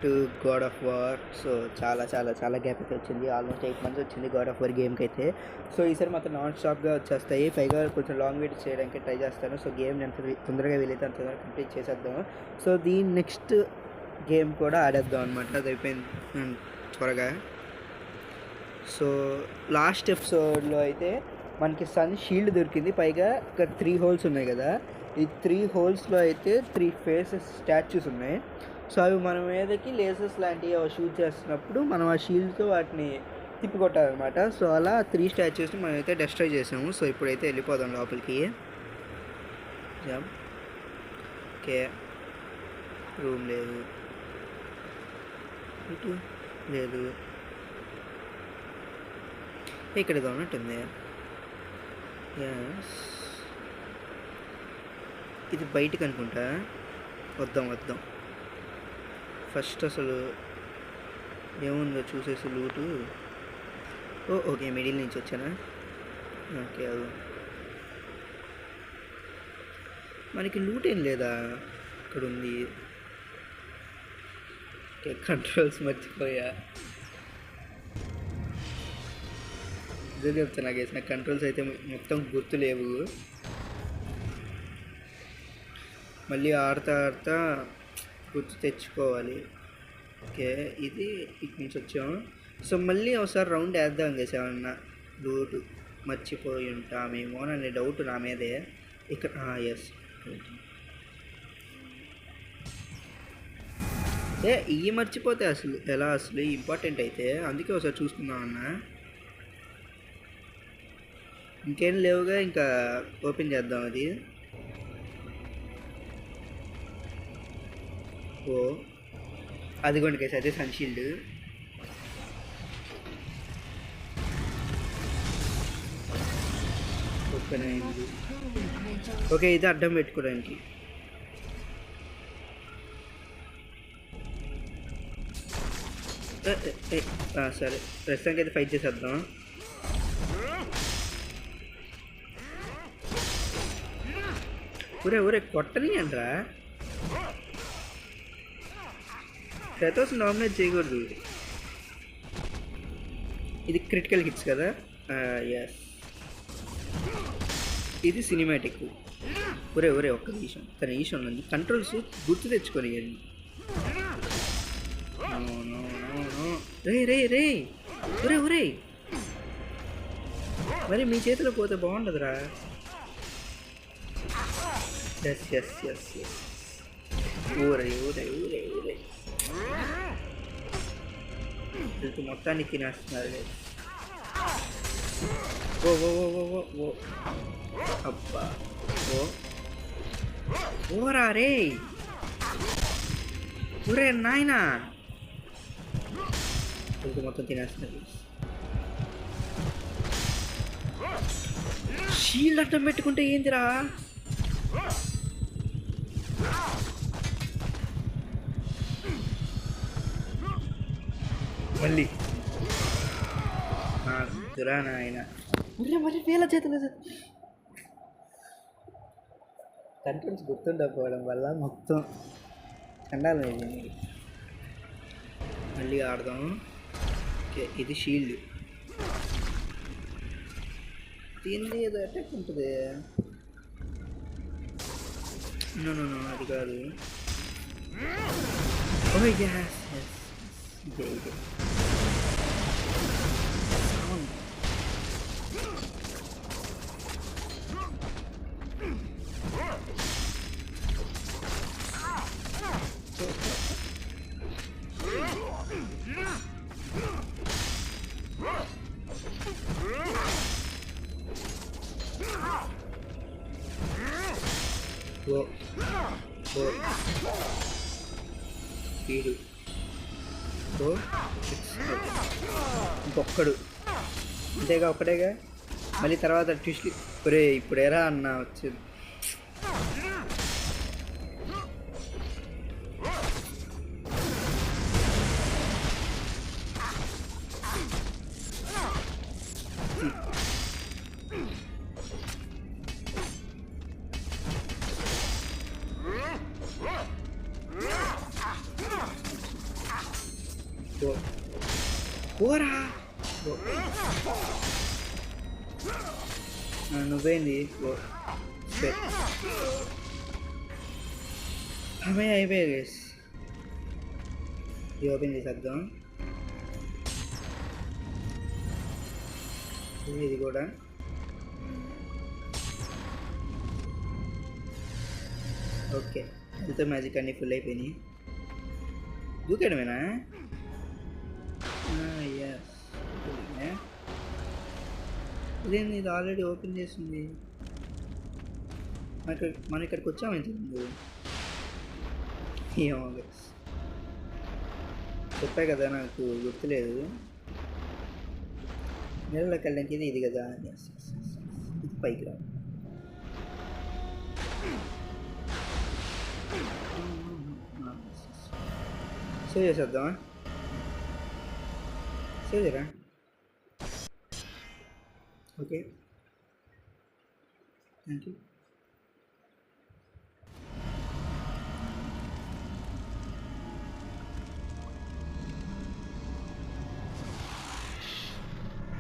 To God of war. So చాలా చాలా చాలా గ్యాప్ అయితే వచ్చింది, ఆల్మోస్ట్ 8 మంత్స్ వచ్చింది గాడ్ ఆఫ్ వార్ గేమ్కి అయితే. సో ఈసారి మాత్రం నాన్ స్టాప్గా వచ్చేస్తాయి, పైగా కొంచెం లాంగ్ వీడియో చేయడానికి ట్రై చేస్తాను. సో గేమ్ ఎంత తొందరగా వీలైతే అంత తొందరగా కంప్లీట్ చేసేద్దాం. సో దీని నెక్స్ట్ గేమ్ కూడా ఆడేద్దాం అనమాట, అది అయిపోయింది త్వరగా. సో లాస్ట్ ఎపిసోడ్లో అయితే మనకి సన్ షీల్డ్ దొరికింది, పైగా ఇక్కడ 3 హోల్స్ ఉన్నాయి కదా, ఈ 3 హోల్స్లో అయితే 3 ఫేసెస్ స్టాచ్యూస్ ఉన్నాయి. సో అవి మన మీదకి లేసెస్ లాంటివి షూట్ చేస్తున్నప్పుడు మనం ఆ షీల్డ్తో వాటిని తిప్పికొట్టాలన్నమాట. సో అలా 3 స్టాచ్యూస్ని మనం అయితే డెస్ట్రాయ్ చేసాము. సో ఇప్పుడైతే వెళ్ళిపోదాం లోపలికి. ఓకే, రూమ్ లేదు, ఇటు లేదు, ఇక్కడ ఇది ఉన్నట్టుంది. ఇది బయటికి అనుకుంటా. వద్దాం ఫస్ట్ అసలు ఏముందో చూసేసి లూటు. ఓకే, మిడిల్ నుంచి వచ్చానా? ఓకే, అది మనకి లూట్ ఏం లేదా, ఇక్కడ ఉంది. ఓకే, కంట్రోల్స్ మర్చిపోయా, ఇదే చెప్తాను. నాకు వేసిన కంట్రోల్స్ అయితే మొత్తం గుర్తులేవు, మళ్ళీ ఆడుతా గుర్తు తెచ్చుకోవాలి. ఓకే, ఇది ఇటు నుంచి వచ్చాము. సో మళ్ళీ ఒకసారి రౌండ్ వేద్దాం చేసి, ఏమన్నా లూటు మర్చిపోయి ఉంటామేమో అనే డౌట్ నా మీదే. ఇక్కడ ఎస్, ఇవి మర్చిపోతే అసలు ఎలా, అసలు ఇంపార్టెంట్ అయితే, అందుకే ఒకసారి చూసుకుందామన్నా. ఇంకేం లేవుగా, ఇంకా ఓపెన్ చేద్దాం అది. అదిగోండి కేసు, అదే సన్షీల్డ్. ఓపెన్ అయింది. ఓకే, ఇది అడ్డం పెట్టుకోవడానికి. సరే, ప్రస్తుతానికి అయితే ఫైట్ చేసేద్దాం. ఊరే కొట్టని అంటారా, క్రెటోస్ నామినేట్ చేయకూడదు. ఇది క్రిటికల్ హిట్స్ కదా. ఎస్, ఇది సినిమాటిక్. ఒరే ఒక్క నిమిషం, తన ఈషన్ ఉంది, కంట్రోల్స్ గుర్తు తెచ్చుకొని. రే ఒరే మరి మీ చేతిలో పోతే బాగుండదురా. ఎస్ ఊరే మొత్తాన్ని తినేస్తున్నారు. ఓ అబ్బా, ఓరా రే, ఊరే నాయనా, మొత్తం తినేస్తున్నారు. షీల్డ్ అడ్డం పెట్టుకుంటే ఏందిరా, మళ్ళీ దురా నాయన. మరి వేల చేతులు కంట్రోల్స్ గుర్తుండకపోవడం వల్ల మొత్తం చండాలం అయింది. మళ్ళీ ఆడదాం. ఓకే, ఇది షీల్డ్, దీన్ని ఏదో అటాక్ ఉంటుంది. నో అది కాదు. ఇదే స్పీడు. ఇంకొక్కడు అంతేగా, ఒక్కటేగా. మళ్ళీ తర్వాత ట్విస్ట్. ఒరే ఇప్పుడేరా అన్న వచ్చింది. పోరా నువ్వేంది అమ్మాయి అయిపోయాయి గైస్. ఇది ఓపెన్ చేసేద్దాం. ఇది కూడా ఓకే. హెల్త్ మ్యాజిక్ అన్నీ ఫుల్ అయిపోయినాయి. దూకేయడమేనా? ఎస్. ఇదేంది ఇది ఆల్రెడీ ఓపెన్ చేసింది. మనం ఇక్కడికి వచ్చామైంది. ఏమో చెప్పా కదా, నాకు గుర్తులేదు. నీళ్ళకి వెళ్ళడానికి ఇది కదా. ఇది పైకి రా. సేవ్ చేసేద్దామా? సేవ్ చేయరా? Okay, thank you.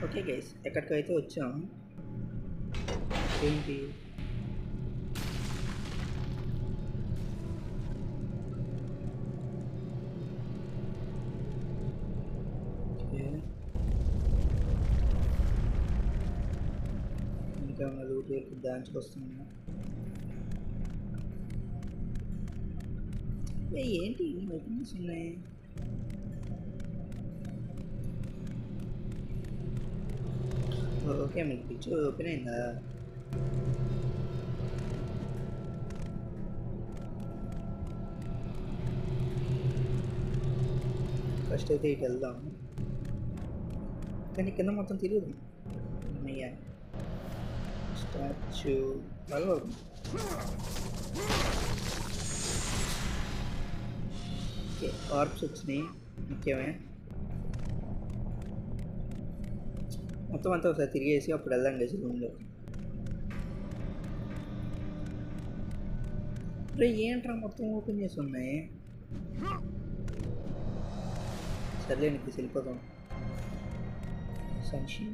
Okay guys, ఎక్కడికైతే వచ్చాం. ఏంటి ఇంకా లూట్ డాన్స్కి వస్తున్నా. ఏంటి ఓపెనింగ్స్ ఉన్నాయి? ఓకే, మీకు పిక్చర్ ఓపెన్ అయిందా? ఫస్ట్ అయితే ఇటు వెళ్దాం, కానీ కింద మొత్తం తిరుగుదాం. అయ్యా స్టాచ్యూ హలో. ఓకే, ఆర్ప్స్ వచ్చినాయి. ముఖ్యమే మొత్తం అంతా ఒకసారి తిరిగేసి అప్పుడు వెళ్దాం గేసి రూమ్లో. రే ఏంట్రా మొత్తం ఓపెన్ చేసి ఉన్నాయి. సర్లే నీకు వెళ్ళిపోతాం. సంక్షి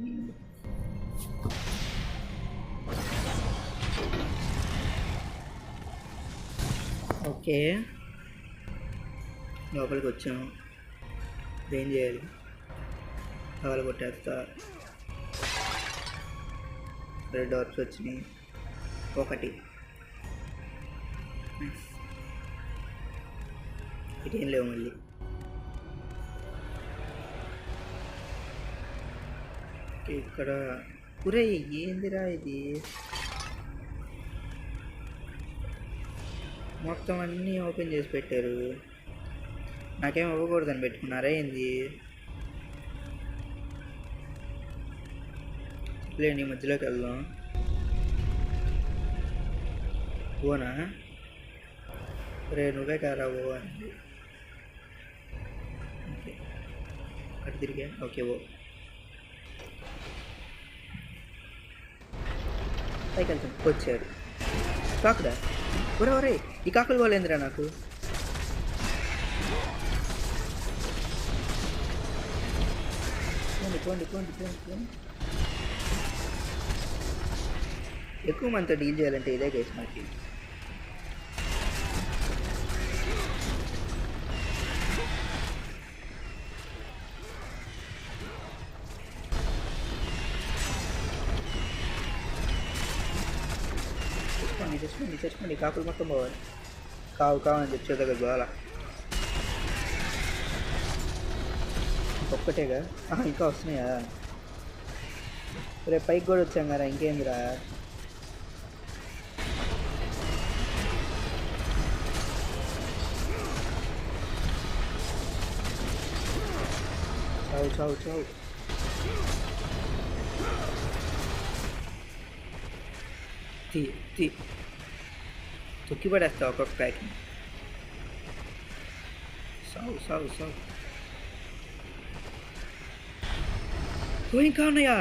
ఓకే, లోపలికి వచ్చాము. ఏం చేయాలి? కావాలి కొట్టేస్తా. రెడ్ ఆర్ప్స్ వచ్చినాయి. ఒకటి ఇటేం లేవు. మళ్ళీ ఇక్కడ పురే ఏందిరా ఇది? మొత్తం అన్నీ ఓపెన్ చేసి పెట్టారు. నాకేం ఇవ్వకూడదని పెట్టుకున్నారా ఏంది? లేండి, మధ్యలోకి వెళ్దాం. ఓనా రే నువ్వే కారా ఓ అని. ఓకే అటు తిరిగా. ఓకే ఓ పైకి వెళ్తాం. వచ్చారు కాకుడా. ఒరే ఒరే ఈ కాకులు పోలేందిరా నాకు. పోండి పోండి పోండి పోండి పోండి. ఎక్కువ మనతో డీల్ చేయాలంటే ఇదే కేసు మనకి. చచ్చిపోండి కాకులు మొత్తం పోవాలి. కావాలని తెచ్చే దగ్గర పోవాలా? ఒక్కటేగా ఇంకా వస్తున్నాయా? రేపు పైకి కూడా వచ్చాం కదా, ఇంకేందిరా? చావు చావు చావు. తొక్కి పడేస్తావు ఒక్కొక్క ప్యాక్. సావు సావు సావు. ఇంకా ఉన్నాయా?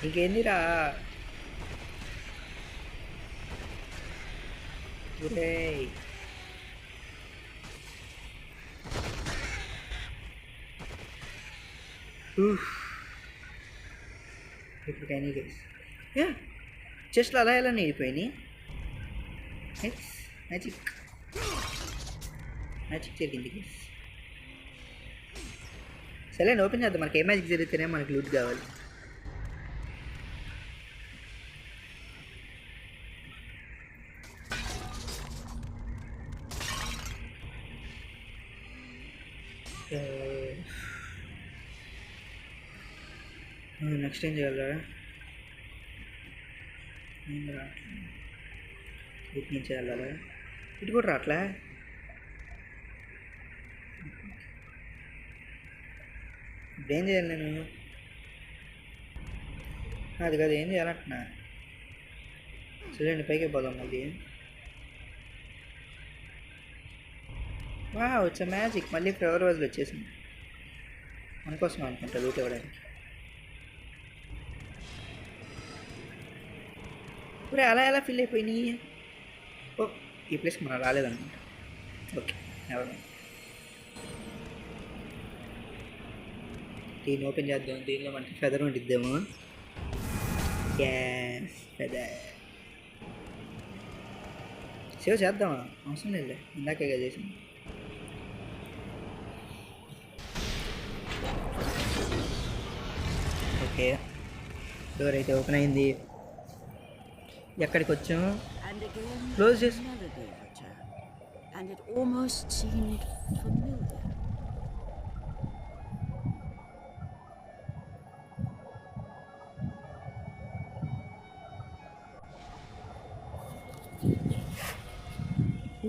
ఇంకేందిరా? ఒరేయ్ ఇప్పుడు కానీ గైస్ చెస్ట్లు అలా ఎలా నేడిపోయినాయి. మ్యాజిక్ మ్యాజిక్ జరిగింది గైస్. సరే ఓపెన్ చేద్దాం. మనకి ఏ మ్యాజిక్ జరిగితేనే మనకి లూట్ కావాలి. నెక్స్ట్ ఏం చేయాలి? ఇటు నుంచి వెళ్ళాలా? ఇటు కూడా రావట్లే. ఇప్పుడు ఏం చేయాలి నేను? అది కాదు, ఏం చేయాలంటున్నా. చూడండి పైకి పోదాం మళ్ళీ. వచ్చే మ్యాజిక్ మళ్ళీ ఫ్లవర్ వాజ్లో వచ్చేసింది. మనకోసం అనుకుంటా లూట్ ఇవ్వడానికి. ఇప్పుడు అలా ఎలా ఫిల్ అయిపోయినాయి? ఓ ఈ ప్లేస్కి మనం రాలేదనుకుంటా. ఓకే ఎవరు దీన్ని ఓపెన్ చేద్దాం. దీనిలో మనకి ఫెదర్ ఉండిద్దాము. గ్యాస్ ఫెదర్ సేవ్ చేద్దామా? అవసరం లేదు, ఇందాకే చేసింది. ఓకే డోర్ అయితే ఓపెన్ అయింది. ఎక్కడికి వచ్చాము? క్లోజ్ చేసి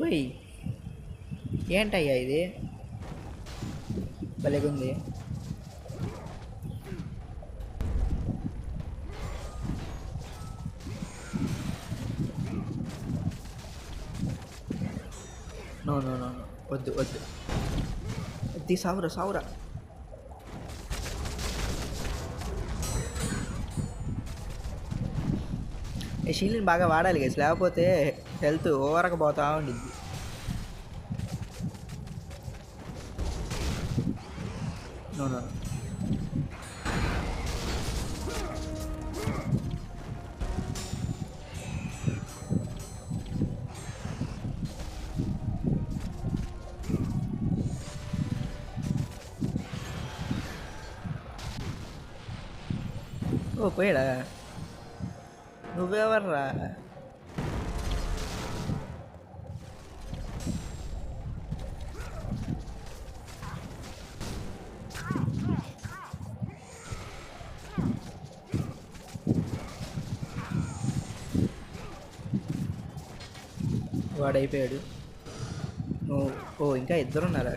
ఓయ్ ఏంటయ్యా ఇది? భలేగుంది. నో నో నో నో వద్దు వద్దు వద్దు. సావురా సావురా. ఈ షీల్డ్ని బాగా వాడాలి గైస్, లేకపోతే హెల్త్ ఓవర్గా పోతా ఉండిద్ది. నో నో ఓ పోయాడా? నువ్వెవర్రా? వాడైపోయాడు. ఓ ఇంకా ఇద్దరున్నారా?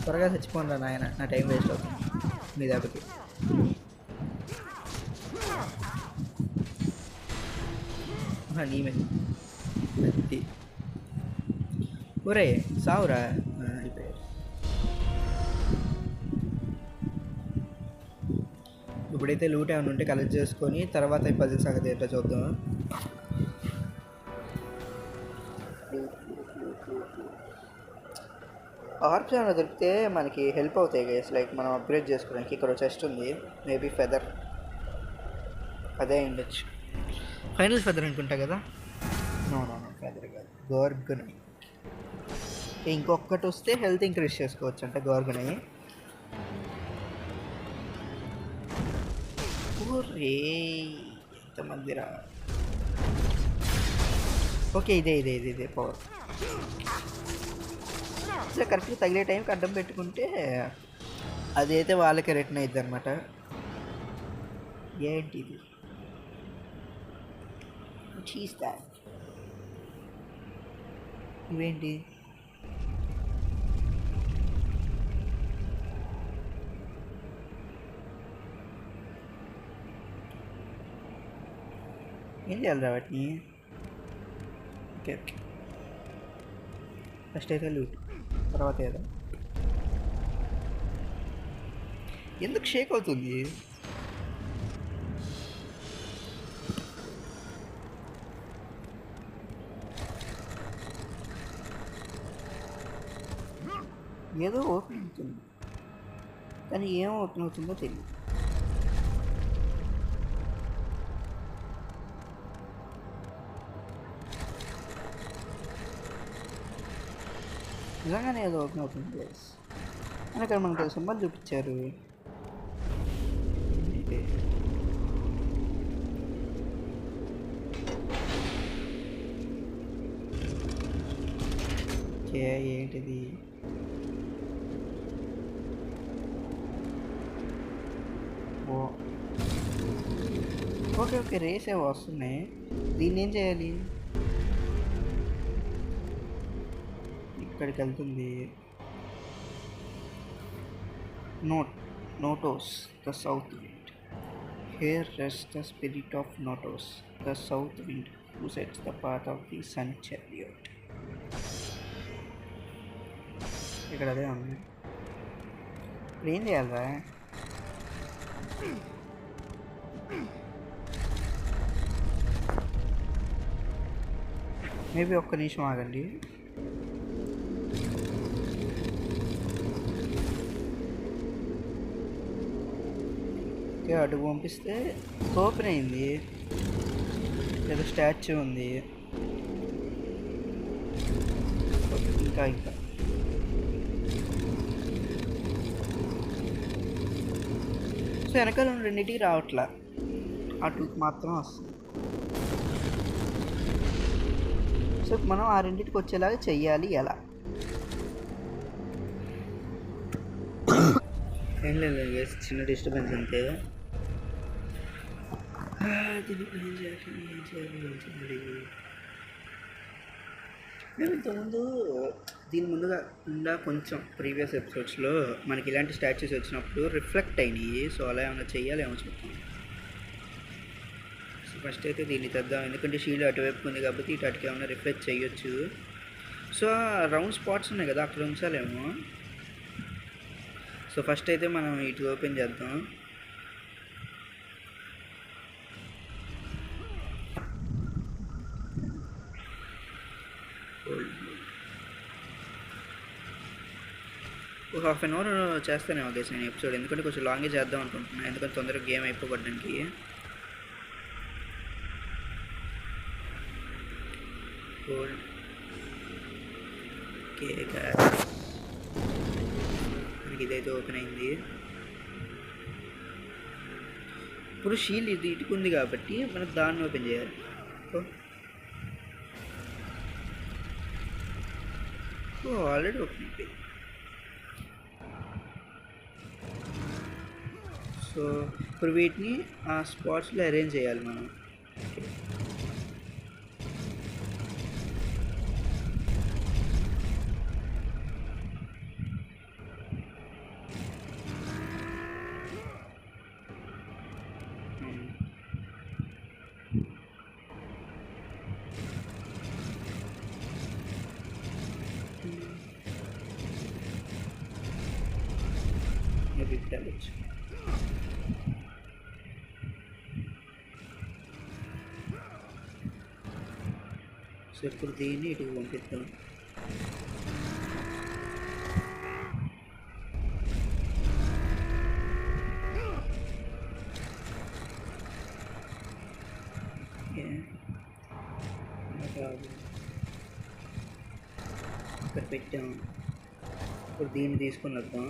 త్వరగా చచ్చిపోండి నాయన, నా టైం వేస్ట్ అవుతుంది మీ దెబ్బకి. నీ మీద ఒరే సావురా. అయిపోయారు. ఇప్పుడైతే లూట్ ఏమైనా ఉంటే కలెక్ట్ చేసుకొని తర్వాత ఈ పజిల్ సంగతి ఏంటో చూద్దాం. ఆర్ప్స్ ఏమైనా దొరికితే మనకి హెల్ప్ అవుతాయి గైస్, లైక్ మనం అప్గ్రేడ్ చేసుకోవడానికి. ఇక్కడ చెస్ట్ ఉంది, మేబీ ఫెదర్ అదే ఉండొచ్చు. ఫైనల్ ఫెదర్ అనుకుంటా కదా. నో నో నో ఫెదర్ కాదు, గోర్గనై. ఇంకొకటి వస్తే హెల్త్ ఇంక్రీజ్ చేసుకోవచ్చు అంటే గోర్గనై. రే ఎంతమంది రా. ఓకే ఇదే ఇదే ఇదే ఇదే పవర్. అసలు కరెక్ట్గా తగిలే టైంకి అడ్డం పెట్టుకుంటే అదైతే వాళ్ళకే రిటర్న్ అవుతుంది అనమాట. ఏంటి ఇది? చీస్తా ఇవేంటి? ఏం చేయాలి వాటిని? ఓకే ఓకే ఫస్ట్ అయితే లూట్, తర్వాత ఏదో ఎందుకు షేక్ అవుతుంది? ఏదో ఓపెన్ అవుతుంది కానీ ఏం ఓపెన్ అవుతుందో తెలియదు. నిజంగానే ఏదో ఓపెన్ అవుతుంది ప్లేస్ అని ఇక్కడ మనకు సింబల్ చూపించారు. ఏంటిది? ఓ ఓకే ఓకే, రేస్ ఏవో వస్తున్నాయి. దీన్ని ఏం చేయాలి? ఇక్కడికి వెళ్తుంది. Notos the south wind. Here rest the spirit of Notos the south wind who sets the path of the sun chariot. ఇక్కడ అదే ఉంది. ఇప్పుడు ఏం చేయాలరా? మేబీ ఒక్క నిమిషం ఆగండి. అడుగు పంపిస్తే ఓపెన్ అయింది. ఏదో స్టాచ్యూ ఉంది. ఇంకా సో వెనకాల రెండింటికి రావట్లా, అటు మాత్రం వస్తుంది. సో మనం ఆ రెండింటికి వచ్చేలాగా చెయ్యాలి. ఎలా? ఏం లేదు, చిన్న డిస్టర్బెన్స్ అంతే. మేము ఇంతకుముందు దీని ముందుగా కొంచెం ప్రీవియస్ ఎపిసోడ్స్లో మనకి ఇలాంటి స్టాచ్యూస్ వచ్చినప్పుడు రిఫ్లెక్ట్ అయినాయి. సో అలా ఏమైనా చెయ్యాలేమో చెప్తాం. సో ఫస్ట్ అయితే దీన్ని తెద్దాం, ఎందుకంటే షీల్డ్ అటువైపు ఉంది కాబట్టి ఇటు అటుకి ఏమైనా రిఫ్లెక్ట్ చేయొచ్చు. సో రౌండ్ స్పాట్స్ ఉన్నాయి కదా, అక్కడ ఉంచాలేమో. సో ఫస్ట్ అయితే మనం ఇటు ఓపెన్ చేద్దాం. ఒక హాఫ్ అన్ అవర్ చేస్తానే ఉద్దేశం నేను ఎపిసోడ్, ఎందుకంటే కొంచెం లాంగే చేద్దాం అనుకుంటున్నాను, ఎందుకంటే తొందరగా గేమ్ అయిపోవడానికి. ఓకే మనకి ఇదైతే ఓపెన్ అయింది. ఇప్పుడు షీల్డ్ ఇది ఇటుకుంది కాబట్టి మనకు దాన్ని ఓపెన్ చేయాలి. ఆల్రెడీ ఓపెన్ అయిపోయింది. సో ఇప్పుడు వీటిని ఆ స్పాట్స్లో అరేంజ్ చేయాలి మనం. damage. సో ఇప్పుడు దీన్ని ఇటుకు పంపిద్దాం. ఇక్కడ పెట్టాం. ఇప్పుడు దీన్ని తీసుకుని వద్దాం.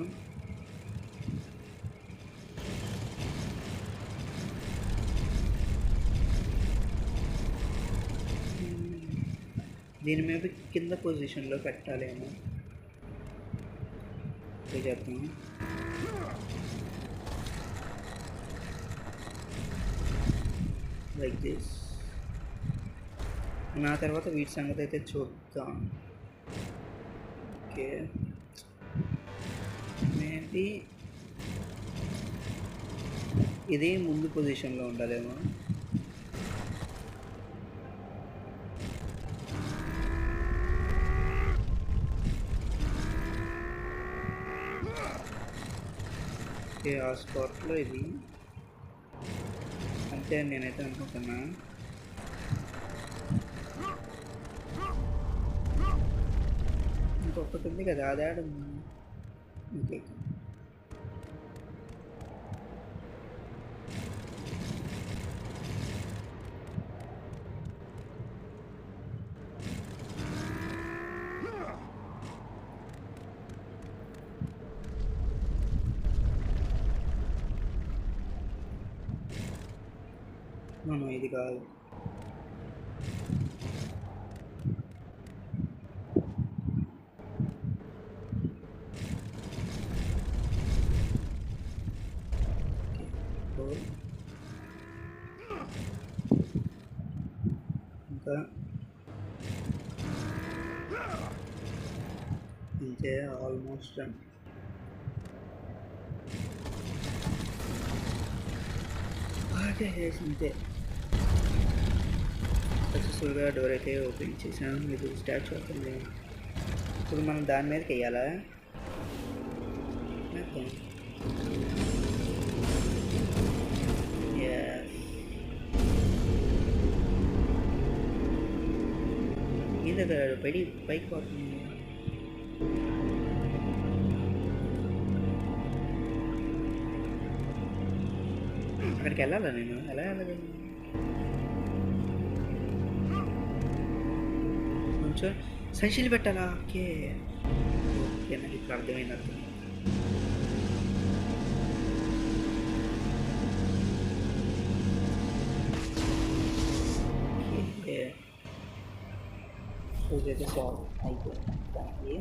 దీని మీద కింద పొజిషన్లో పెట్టాలేమో చేద్దాం. Like this. నా తర్వాత వీటి సంగతి అయితే చూద్దాం. ఓకే, మేబీ ఇది ముందు పొజిషన్లో ఉండాలేమో. ఓకే ఆ స్పాట్లో ఇది అంతే అని నేనైతే అనుకుంటున్నా. ఇంకొకటి ఉంది కదా అది ఆడ ఇంకే మనం ఇది కాదు. ఇంకా అంతే ఆల్మోస్ట్ అంతే సక్సెస్ఫుల్గా డోర్ అయితే ఓపెన్ చేసాం. ఇది స్టార్ట్ అవుతుంది. ఇప్పుడు మనం దాని మీదకి వెయ్యాలా? మీద పైకి పోతుంది. అక్కడికి వెళ్ళాలా నేను? ఎలా వెళ్ళదు? కొంచెం సంచిలు పెట్టాలా? ఓకే ఓకే నాకు ఇప్పుడు అర్థమైంది అర్థం. ఇదైతే సాల్వ్ అయిపోయింది. దానికి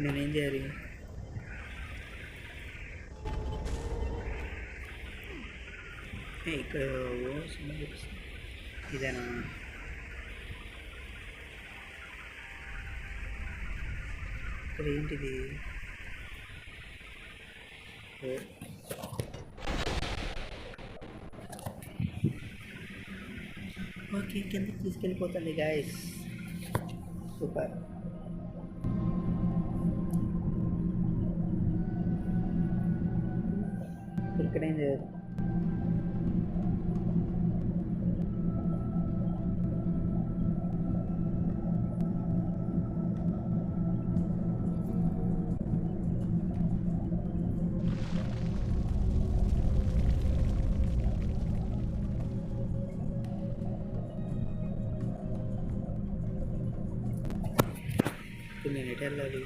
నేనేం చేయాలి? ఇక్కడ ఇదేనా? ఇక్కడ ఏంటిది? ఓకే కిందకి తీసుకెళ్ళిపోతుంది గాయస్. సూపర్. ఇక్కడేం చేయదు. నేను ఎటు వెళ్ళాలి?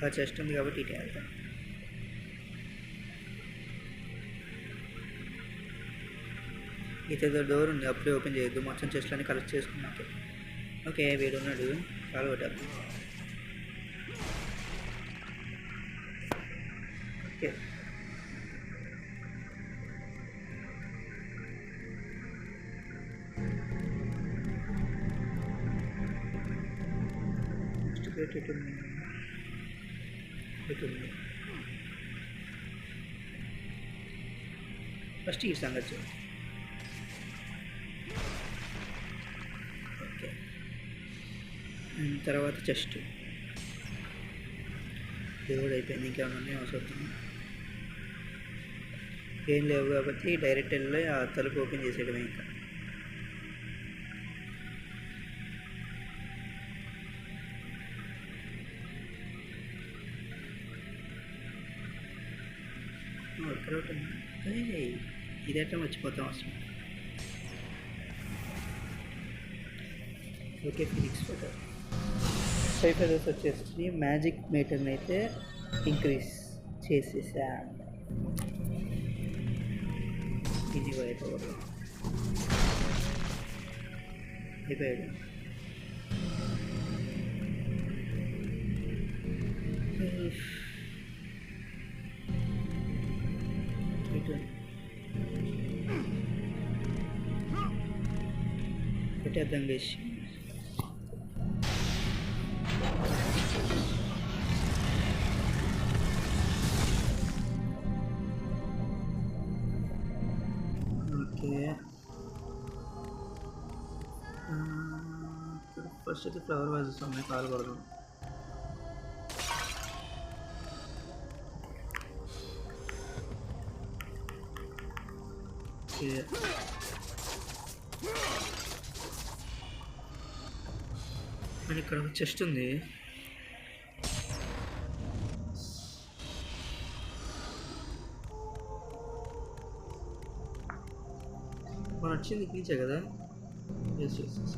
ఆ చెస్ట్ ఉంది కాబట్టి ఇటు వెళ్తాను. ఇతేదో డోర్ ఉంది అప్పుడే ఓపెన్ చేయొద్దు. మొత్తం చెస్ట్లన్నీ కలెక్ట్ చేసుకున్నాకే. ఓకే వీడు ఉన్నాడు. చాలా కొట్టాలి. ఓకే నెక్స్ట్ ప్లేట్ ఎటు ఉంది? ఫస్ట్ ఈ సంగతి. ఓకే తర్వాత చెస్ట్ దేవుడు అయిపోయింది. ఇంకేమైనా ఉన్నాయి అవసరం? ఏం లేవు కాబట్టి డైరెక్ట్ వెళ్ళి ఆ తలుపు ఓపెన్ చేసేయడమే. ఇంకా వర్కౌట్ ఉంది. ఇదైతే మర్చిపోతాం అసలు. ఓకే ఫినిక్స్ ఫోటో 5 ఫెదర్స్ వచ్చేసి మ్యాజిక్ మీటర్ని అయితే ఇంక్రీజ్ చేసేసా. ఇది అయిపోయాడు. పెట్టేద్దాం గైస్. ఓకే, ఫస్ట్ అయితే ఫ్లవర్ వాజెస్ ఉన్నాయి, పాల్గొడదాం. ఓకే, మరి ఇక్కడ ఒక చెస్ట్ ఉంది. మనం వచ్చింది పీచే కదా. Yes yes yes.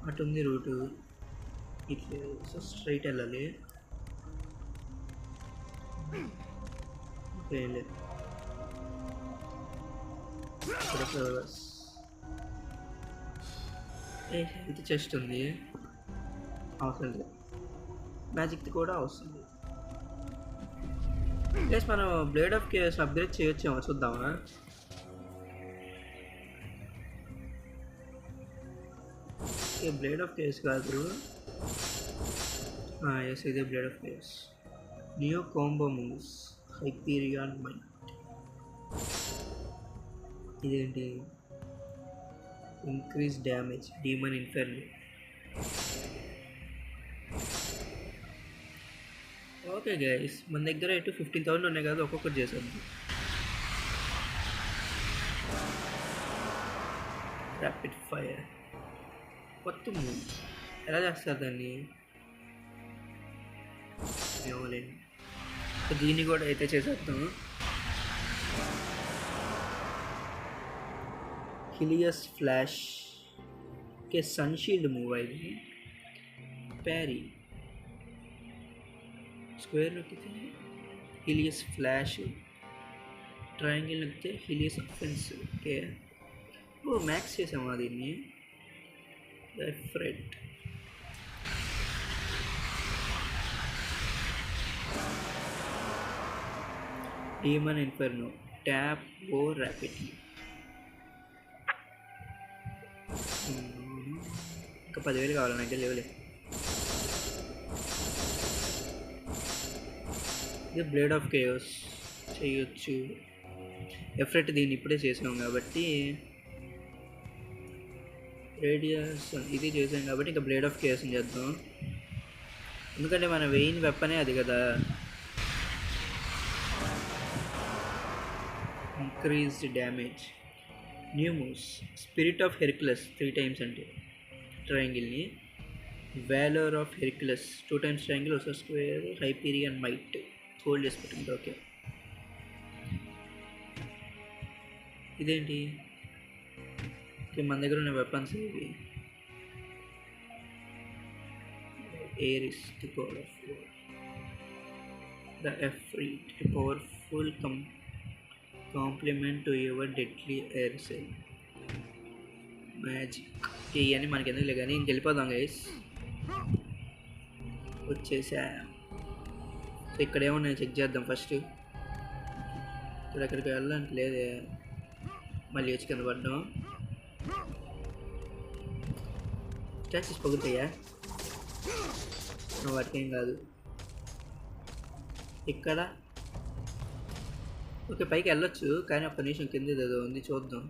అటు ఉంది రూటు, ఇట్లా సో స్ట్రైట్ వెళ్ళాలి. ఓకే, లేదు ఇక్కడ ఫ్లవర్స్. ఇది చెస్ట్ ఉంది, అవసరం లేదు. మ్యాజిక్ది కూడా అవసరం లేదు. ప్లస్ మనం బ్లేడ్ ఆఫ్ కేస్ అప్గ్రేడ్ చేయొచ్చేమో, చూద్దామా. బ్లేడ్ ఆఫ్ కేస్ కాదు, ఎస్ ఇదే blade of chaos. Neo combo moves, Hyperion might. ఇదేంటి? Increase damage, demon inferno. Okay guys, మన దగ్గర ఎటు 15,000 ఉన్నాయి కదా, ఒక్కొక్కటి చేసాం. ర్యాపిడ్ ఫైర్ కొత్త మూవ్ ఎలా చేస్తారు దాన్ని? ఏమోలేండి, దీన్ని కూడా అయితే చేసేద్దాం. హిలియస్ ఫ్లాష్. ఓకే, సన్షీల్డ్ మూవ్ అయింది. ప్యారీ స్క్వేర్ నొక్కితే హిలియస్ ఫ్లాష్, ట్రయాంగిల్ నొక్కితే హిలియస్ అఫెన్స్. ఓకే, ఓ మ్యాక్స్ చేసామా దీన్ని. ఫ్రెడ్ డీమన్ ఇన్ఫెర్నో, ట్యాప్ ఓ ర్యాపిడ్లీ. ఇంకా 10,000 కావాలి నాకు, లేవలే. ఇది బ్లేడ్ ఆఫ్ కేయోస్ చేయొచ్చు. ఎఫ్రెట్ దీన్ని ఇప్పుడే చేసాం కాబట్టి, రేడియస్ ఇది చేసాం కాబట్టి ఇంకా బ్లేడ్ ఆఫ్ కేయోస్ చేద్దాం. ఎందుకంటే మన వెయిన్ వెప్పనే అది కదా. Increased damage. New moves, spirit of Hercules 3 times అంటే ట్రయాంగిల్ని. Valour of Hercules 2 times triangle, ఒకసారి స్క్వేర్. హైపీరియన్ మైట్ హోల్డ్ చేసి పెట్టింది. ఓకే, ఇదేంటి? ఓకే, మన దగ్గర ఉన్న వెపన్స్ ఇవి. Ares the god of war, the Efreet a powerful complement to your deadly arsenal. Magic ఇవన్నీ మనకి ఎందుకు లేదు కానీ ఇంక వెళ్ళిపోదాం గైస్. వచ్చేసా. సో ఇక్కడ ఏమన్నా చెక్ చేద్దాం ఫస్ట్. ఇక్కడ ఎక్కడికి వెళ్ళడానికి లేదే, మళ్ళీ వచ్చి కింద పడ్డాం. స్టాచ్యూస్ పగులుతాయా? వాటికి ఏం కాదు. ఇక్కడ ఓకే, పైకి వెళ్ళొచ్చు కానీ ఒక్క నిమిషం, కింద ఏదో ఉంది చూద్దాం.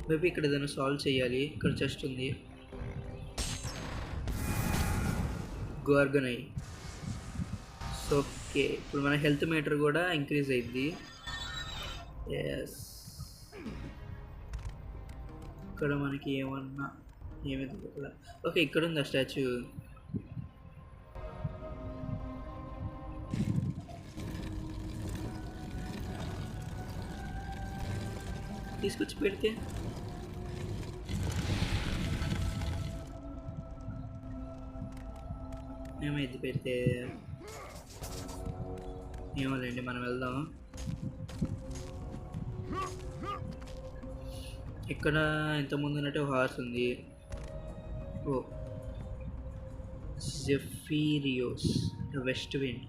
మేబీ ఇక్కడ ఏదైనా సాల్వ్ చేయాలి. ఇక్కడ చెస్ట్ ఉంది. గార్గనై. సో ఓకే, ఇప్పుడు మన హెల్త్ మీటర్ కూడా ఇంక్రీజ్ అయింది. ఎస్, ఇక్కడ మనకి ఏమన్నా ఏమైంది? ఓకే, ఇక్కడ ఉంది ఆ స్టాచ్యూ. తీసుకొచ్చి పెడితే ఏమైంది? పెడితే ఏమోలేండి, మనం వెళ్దాం. ఇక్కడ ఇంతకుముందు ఉన్నట్టు ఒక హార్స్ ఉంది. ఓ Zephyrios, the west wind.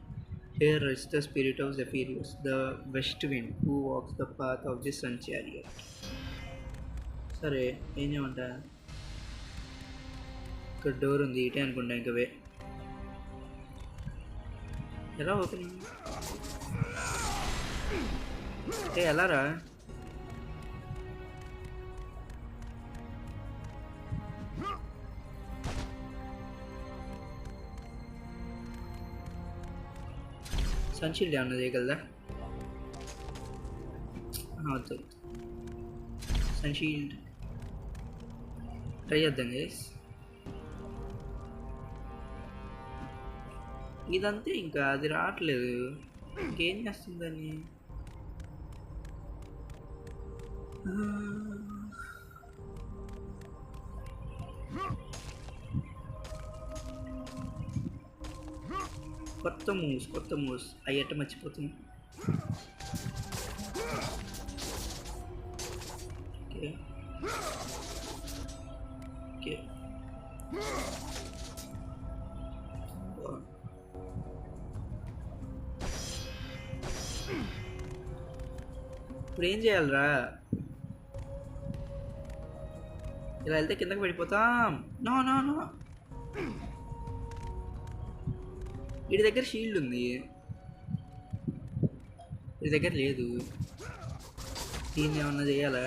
Here rests the spirit of Zephyrios, the west wind, who walks the path of the sun chariot. సరే ఏం చేయమంటా, ఇక్కడ డోర్ ఉంది ఇటే అనుకుంటా ఇంకవే. ఎలా ఓపెనింగ్ ఏ ఎలా రా? సన్షీల్డ్ ఏమన్నా చేయగలదా? వద్దు, సన్షీల్డ్ ట్రై చేద్దాం గైస్. ఇదంతే, ఇంకా అది రావట్లేదు. ఇంకేం చేస్తుందని కొత్త మూవ్స్ అయ్యట మర్చిపోతుంది. ఓకే ఓకే, ఇప్పుడు ఏం చేయాలరా? ఇలా వెళ్తే కిందకి పడిపోతాం. నో నో నో, వీడి దగ్గర షీల్డ్ ఉంది, వీడి దగ్గర లేదు. దీన్ని ఏమన్నా చేయాలా?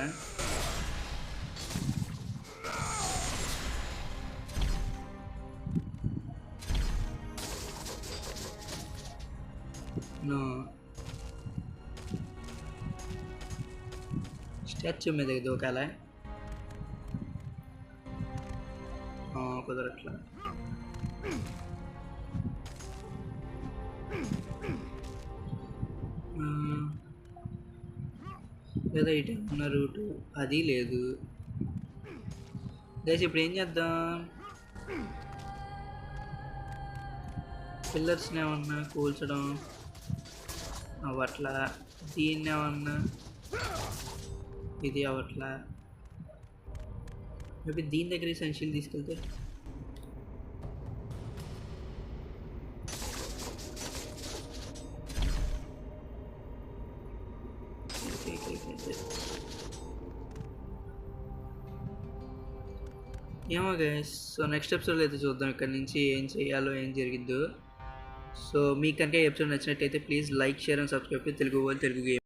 నో, స్టాచ్యూ మీద దూకాలా? కుదరట్లా. లేదా ఇటు ఉన్న రూటు అది లేదు. గైస్ ఇప్పుడు ఏం చేద్దాం? పిల్లర్స్ని ఏమన్నా కూల్చడం అవట్లా, దీన్ని ఏమన్నా ఇది అవట్లా. మేబీ దీని దగ్గర సెన్షియల్ తీసుకెళ్తే ఏమో గైస్. సో నెక్స్ట్ ఎపిసోడ్లో అయితే చూద్దాం ఇక్కడ నుంచి ఏం చేయాలో, ఏం జరిగిద్దో. సో మీకు కనుక ఈ ఎపిసోడ్ నచ్చినట్టయితే please like, share and subscribe to Telugu world Telugu game.